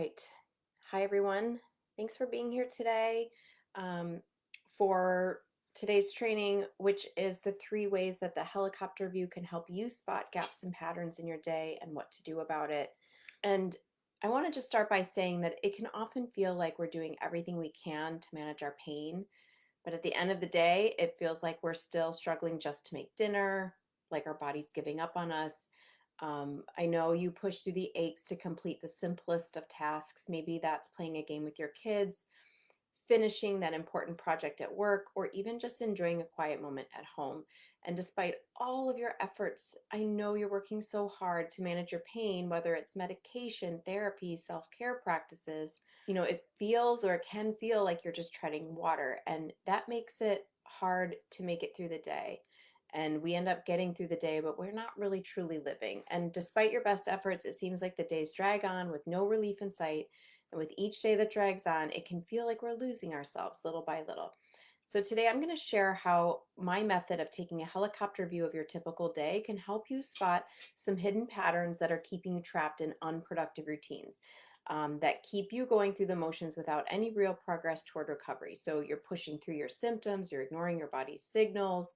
right. Hi, everyone. Thanks for being here today um, for today's training, which is the 3 ways that the helicopter view can help you spot gaps and patterns in your day and what to do about it. And I want to just start by saying that it can often feel like we're doing everything we can to manage our pain, but at the end of the day, it feels like we're still struggling just to make dinner, like our body's giving up on us. I know you push through the aches to complete the simplest of tasks. Maybe that's playing a game with your kids, finishing that important project at work, or even just enjoying a quiet moment at home. And despite all of your efforts, I know you're working so hard to manage your pain, whether it's medication, therapy, self care practices. It feels or it can feel like you're just treading water, and that makes it hard to make it through the day. And we end up getting through the day, but we're not really truly living. And despite your best efforts, it seems like the days drag on with no relief in sight. And with each day that drags on, it can feel like we're losing ourselves little by little. So, today I'm going to share how my method of taking a helicopter view of your typical day can help you spot some hidden patterns that are keeping you trapped in unproductive routines that keep you going through the motions without any real progress toward recovery. So, you're pushing through your symptoms, you're ignoring your body's signals,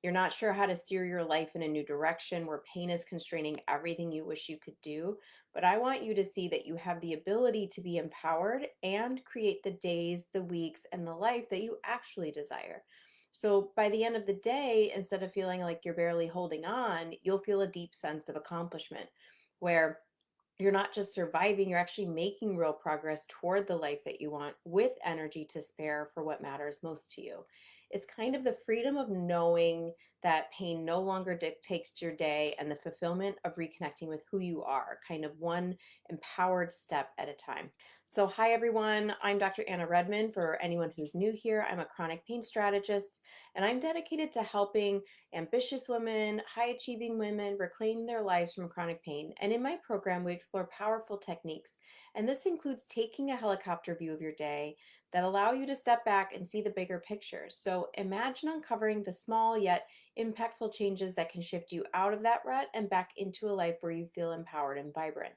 you're not sure how to steer your life in a new direction where pain is constraining everything you wish you could do. But I want you to see that you have the ability to be empowered and create the days, the weeks, and the life that you actually desire. So by the end of the day, instead of feeling like you're barely holding on, you'll feel a deep sense of accomplishment where you're not just surviving, you're actually making real progress toward the life that you want with energy to spare for what matters most to you. It's kind of the freedom of knowing that pain no longer dictates your day and the fulfillment of reconnecting with who you are, kind of one empowered step at a time. So, hi everyone, I'm Dr. Anna Redmond. For anyone who's new here, I'm a chronic pain strategist, and I'm dedicated to helping ambitious women, high achieving women reclaim their lives from chronic pain. And in my program, we explore powerful techniques. And this includes taking a helicopter view of your day that allow you to step back and see the bigger picture. So imagine uncovering the small yet impactful changes that can shift you out of that rut and back into a life where you feel empowered and vibrant.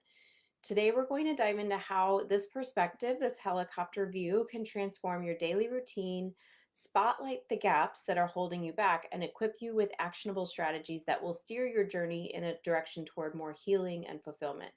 Today, we're going to dive into how this perspective, this helicopter view, can transform your daily routine, spotlight the gaps that are holding you back, and equip you with actionable strategies that will steer your journey in a direction toward more healing and fulfillment.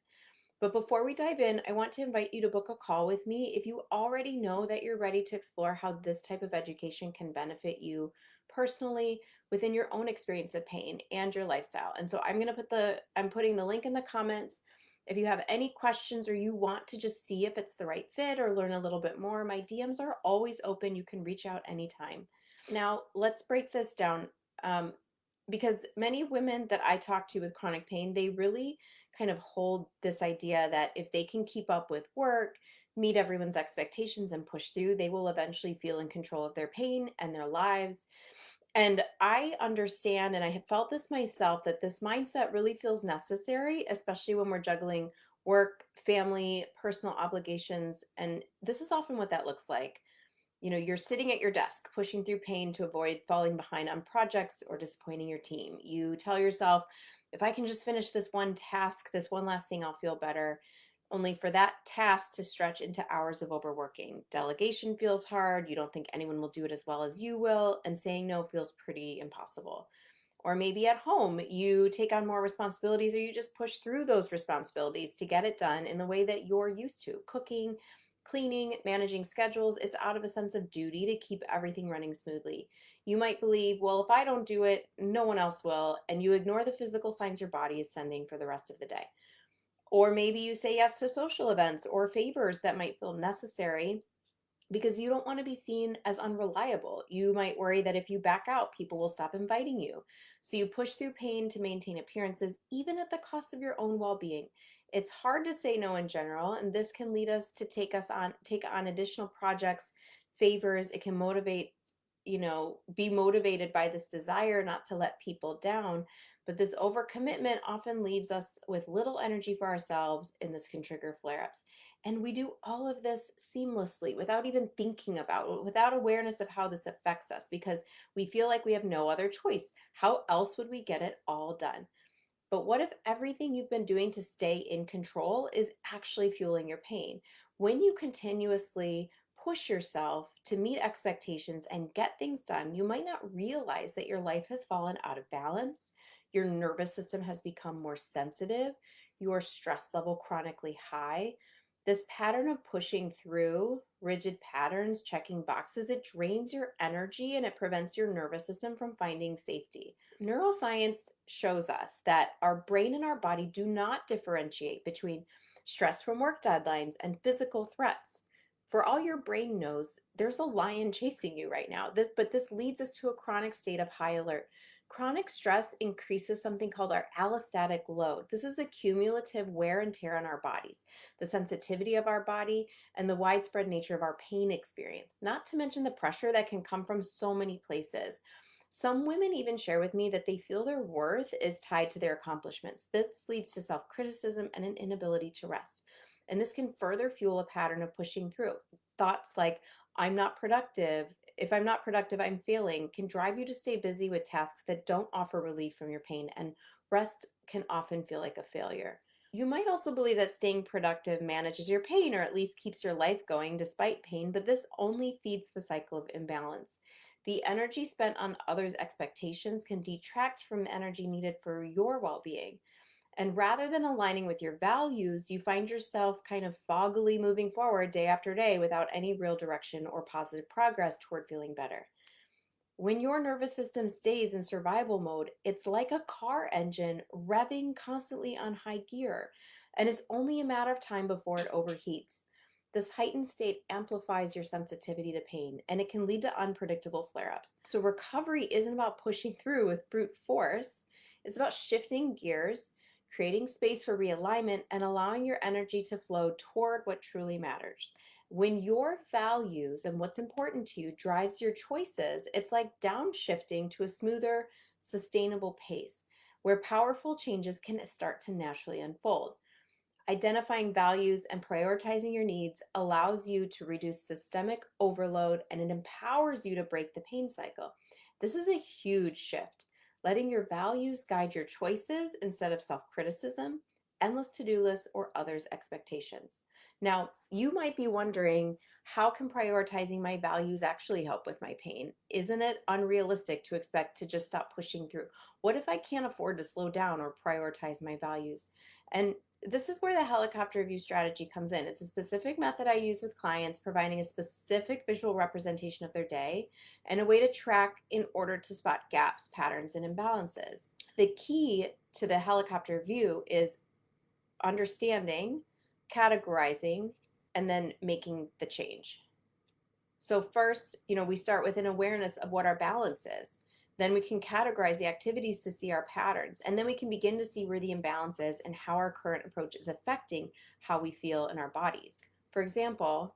But before we dive in, I want to invite you to book a call with me if you already know that you're ready to explore how this type of education can benefit you personally within your own experience of pain and your lifestyle. And so I'm putting the link in the comments. If you have any questions or you want to just see if it's the right fit or learn a little bit more, my DMs are always open. You can reach out anytime. Now, let's break this down. Um, because many women that I talk to with chronic pain, they really kind of hold this idea that if they can keep up with work, meet everyone's expectations, and push through, they will eventually feel in control of their pain and their lives. And I understand, and I have felt this myself, that this mindset really feels necessary, especially when we're juggling work, family, personal obligations. And this is often what that looks like. You're sitting at your desk, pushing through pain to avoid falling behind on projects or disappointing your team. You tell yourself, if I can just finish this one task, this one last thing, I'll feel better. Only for that task to stretch into hours of overworking. Delegation feels hard. You don't think anyone will do it as well as you will. And saying no feels pretty impossible. Or maybe at home, you take on more responsibilities or you just push through those responsibilities to get it done in the way that you're used to cooking, cleaning, managing schedules. It's out of a sense of duty to keep everything running smoothly. You might believe, well, if I don't do it, no one else will, and you ignore the physical signs your body is sending for the rest of the day. Or maybe you say yes to social events or favors that might feel necessary because you don't want to be seen as unreliable. You might worry that if you back out, people will stop inviting you. So you push through pain to maintain appearances, even at the cost of your own well-being. It's hard to say no in general, and this can lead us to take on additional projects, favors. It can motivate, be motivated by this desire not to let people down. But this overcommitment often leaves us with little energy for ourselves, and this can trigger flare-ups. And we do all of this seamlessly without even thinking about it, without awareness of how this affects us, because we feel like we have no other choice. How else would we get it all done? But what if everything you've been doing to stay in control is actually fueling your pain? When you continuously push yourself to meet expectations and get things done, you might not realize that your life has fallen out of balance. Your nervous system has become more sensitive, your stress level chronically high. This pattern of pushing through rigid patterns, checking boxes, it drains your energy and it prevents your nervous system from finding safety. Neuroscience shows us that our brain and our body do not differentiate between stress from work deadlines and physical threats. For all your brain knows, there's a lion chasing you right now. But this leads us to a chronic state of high alert. Chronic stress increases something called our allostatic load. This is the cumulative wear and tear on our bodies, the sensitivity of our body, and the widespread nature of our pain experience, not to mention the pressure that can come from so many places. Some women even share with me that they feel their worth is tied to their accomplishments. This leads to self criticism and an inability to rest. And this can further fuel a pattern of pushing through. Thoughts like, I'm not productive. If I'm not productive, I'm failing, can drive you to stay busy with tasks that don't offer relief from your pain, and rest can often feel like a failure. You might also believe that staying productive manages your pain or at least keeps your life going despite pain, but this only feeds the cycle of imbalance. The energy spent on others' expectations can detract from energy needed for your well being. And rather than aligning with your values, you find yourself kind of foggily moving forward day after day without any real direction or positive progress toward feeling better. When your nervous system stays in survival mode, it's like a car engine revving constantly on high gear, and it's only a matter of time before it overheats. This heightened state amplifies your sensitivity to pain, and it can lead to unpredictable flare ups. So, recovery isn't about pushing through with brute force, it's about shifting gears, creating space for realignment, and allowing your energy to flow toward what truly matters. When your values and what's important to you drives your choices, it's like downshifting to a smoother, sustainable pace where powerful changes can start to naturally unfold. Identifying values and prioritizing your needs allows you to reduce systemic overload, and it empowers you to break the pain cycle. This is a huge shift, letting your values guide your choices instead of self criticism, endless to do lists, or others' expectations. Now, you might be wondering, how can prioritizing my values actually help with my pain? Isn't it unrealistic to expect to just stop pushing through? What if I can't afford to slow down or prioritize my values? And this is where the helicopter view strategy comes in. It's a specific method I use with clients, providing a specific visual representation of their day and a way to track in order to spot gaps, patterns, and imbalances. The key to the helicopter view is understanding, categorizing, and then making the change. So first, we start with an awareness of what our balance is. Then we can categorize the activities to see our patterns. And then we can begin to see where the imbalance is and how our current approach is affecting how we feel in our bodies. For example,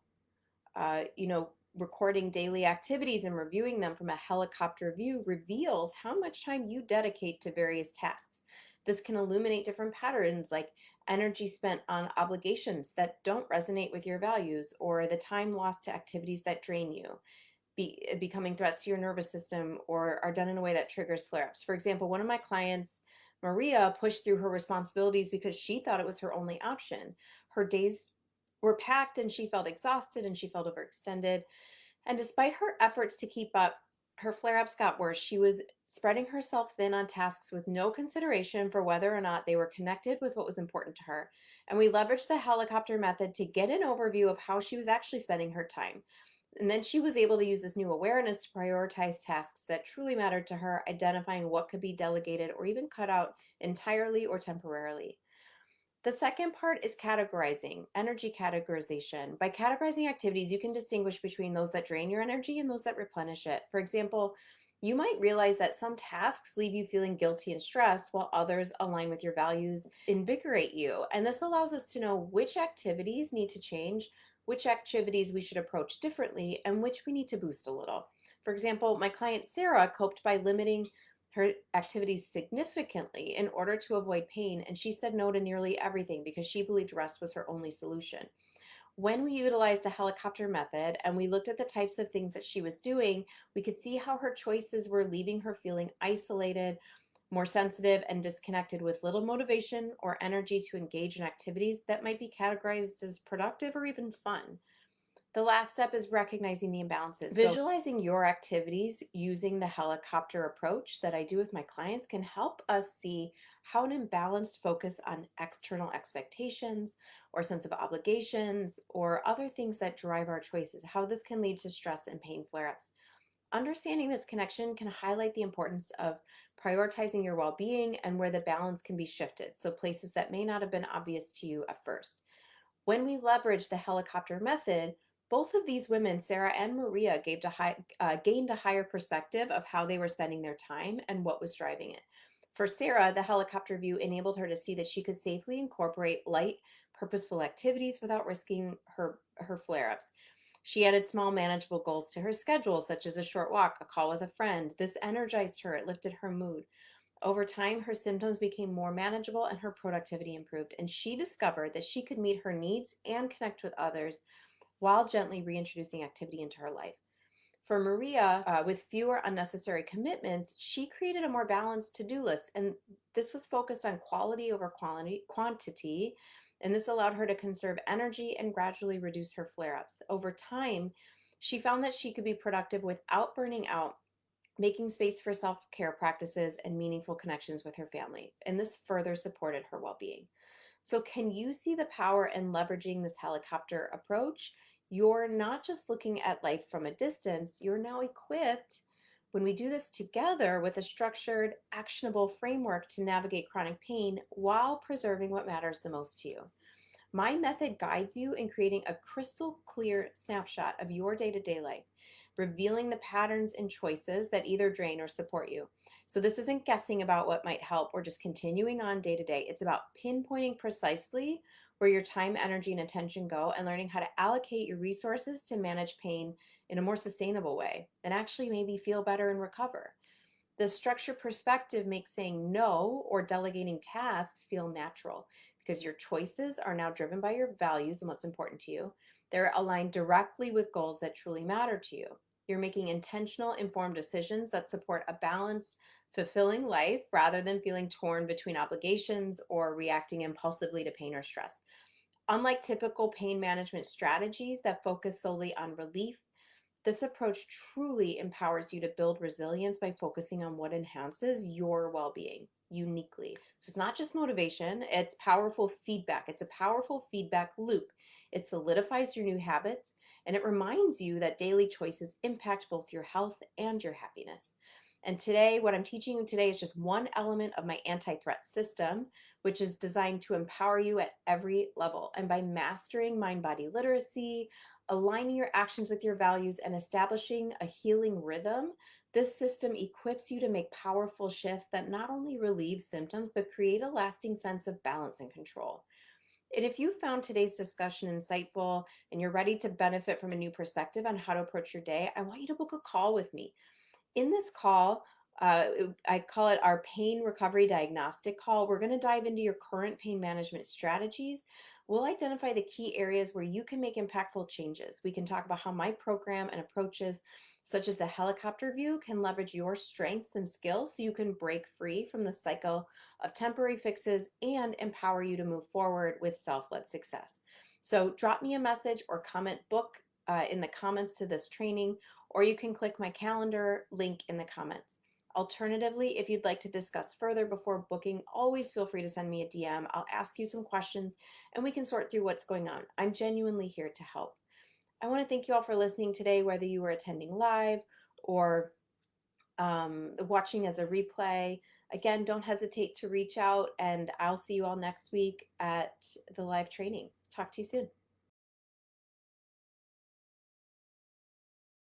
recording daily activities and reviewing them from a helicopter view reveals how much time you dedicate to various tasks. This can illuminate different patterns like energy spent on obligations that don't resonate with your values, or the time lost to activities that drain you, becoming threats to your nervous system, or are done in a way that triggers flare ups. For example, one of my clients, Maria, pushed through her responsibilities because she thought it was her only option. Her days were packed and she felt exhausted and she felt overextended. And despite her efforts to keep up, her flare ups got worse. She was spreading herself thin on tasks with no consideration for whether or not they were connected with what was important to her. And we leveraged the helicopter method to get an overview of how she was actually spending her time. And then she was able to use this new awareness to prioritize tasks that truly mattered to her, identifying what could be delegated or even cut out entirely or temporarily. The second part is categorizing, energy categorization. By categorizing activities, you can distinguish between those that drain your energy and those that replenish it. For example, you might realize that some tasks leave you feeling guilty and stressed, while others align with your values, invigorate you. And this allows us to know which activities need to change, which activities we should approach differently, and which we need to boost a little. For example, my client Sarah coped by limiting her activities significantly in order to avoid pain, and she said no to nearly everything because she believed rest was her only solution. When we utilized the helicopter method and we looked at the types of things that she was doing, we could see how her choices were leaving her feeling isolated, more sensitive and disconnected with little motivation or energy to engage in activities that might be categorized as productive or even fun. The last step is recognizing the imbalances. Visualizing your activities using the helicopter approach that I do with my clients can help us see how an imbalanced focus on external expectations or sense of obligations or other things that drive our choices, how this can lead to stress and pain flare-ups. Understanding this connection can highlight the importance of prioritizing your well being and where the balance can be shifted, so places that may not have been obvious to you at first. When we leverage the helicopter method, both of these women, Sarah and Maria, gained a higher perspective of how they were spending their time and what was driving it. For Sarah, the helicopter view enabled her to see that she could safely incorporate light, purposeful activities without risking her flare ups. She added small, manageable goals to her schedule, such as a short walk, a call with a friend. This energized her, it lifted her mood. Over time, her symptoms became more manageable and her productivity improved, and she discovered that she could meet her needs and connect with others while gently reintroducing activity into her life. For Maria, with fewer unnecessary commitments, she created a more balanced to-do list, and this was focused on quality over quantity, and this allowed her to conserve energy and gradually reduce her flare-ups. Over time, she found that she could be productive without burning out, making space for self-care practices and meaningful connections with her family, and this further supported her well-being. So, can you see the power in leveraging this helicopter approach? You're not just looking at life from a distance, you're now equipped, when we do this together, with a structured, actionable framework to navigate chronic pain while preserving what matters the most to you. My method guides you in creating a crystal clear snapshot of your day to day life, revealing the patterns and choices that either drain or support you. So, this isn't guessing about what might help or just continuing on day to day. It's about pinpointing precisely where your time, energy, and attention go and learning how to allocate your resources to manage pain in a more sustainable way and actually maybe feel better and recover. The structured perspective makes saying no or delegating tasks feel natural because your choices are now driven by your values and what's important to you. They're aligned directly with goals that truly matter to you. You're making intentional, informed decisions that support a balanced, fulfilling life rather than feeling torn between obligations or reacting impulsively to pain or stress. Unlike typical pain management strategies that focus solely on relief, this approach truly empowers you to build resilience by focusing on what enhances your well being uniquely. So it's not just motivation, it's powerful feedback. It's a powerful feedback loop. It solidifies your new habits and it reminds you that daily choices impact both your health and your happiness. And today, what I'm teaching you today is just one element of my anti threat system, which is designed to empower you at every level. And by mastering mind body literacy, aligning your actions with your values, and establishing a healing rhythm, this system equips you to make powerful shifts that not only relieve symptoms, but create a lasting sense of balance and control. And if you found today's discussion insightful and you're ready to benefit from a new perspective on how to approach your day, I want you to book a call with me. In this call, I call it our pain recovery diagnostic call. We're going to dive into your current pain management strategies. We'll identify the key areas where you can make impactful changes. We can talk about how my program and approaches, such as the helicopter view, can leverage your strengths and skills so you can break free from the cycle of temporary fixes and empower you to move forward with self-led success. So drop me a message or comment book in the comments to this training, or you can click my calendar link in the comments. Alternatively, if you'd like to discuss further before booking, always feel free to send me a DM. I'll ask you some questions and we can sort through what's going on. I'm genuinely here to help. I want to thank you all for listening today, whether you were attending live or watching as a replay. Again, don't hesitate to reach out, and I'll see you all next week at the live training. Talk to you soon.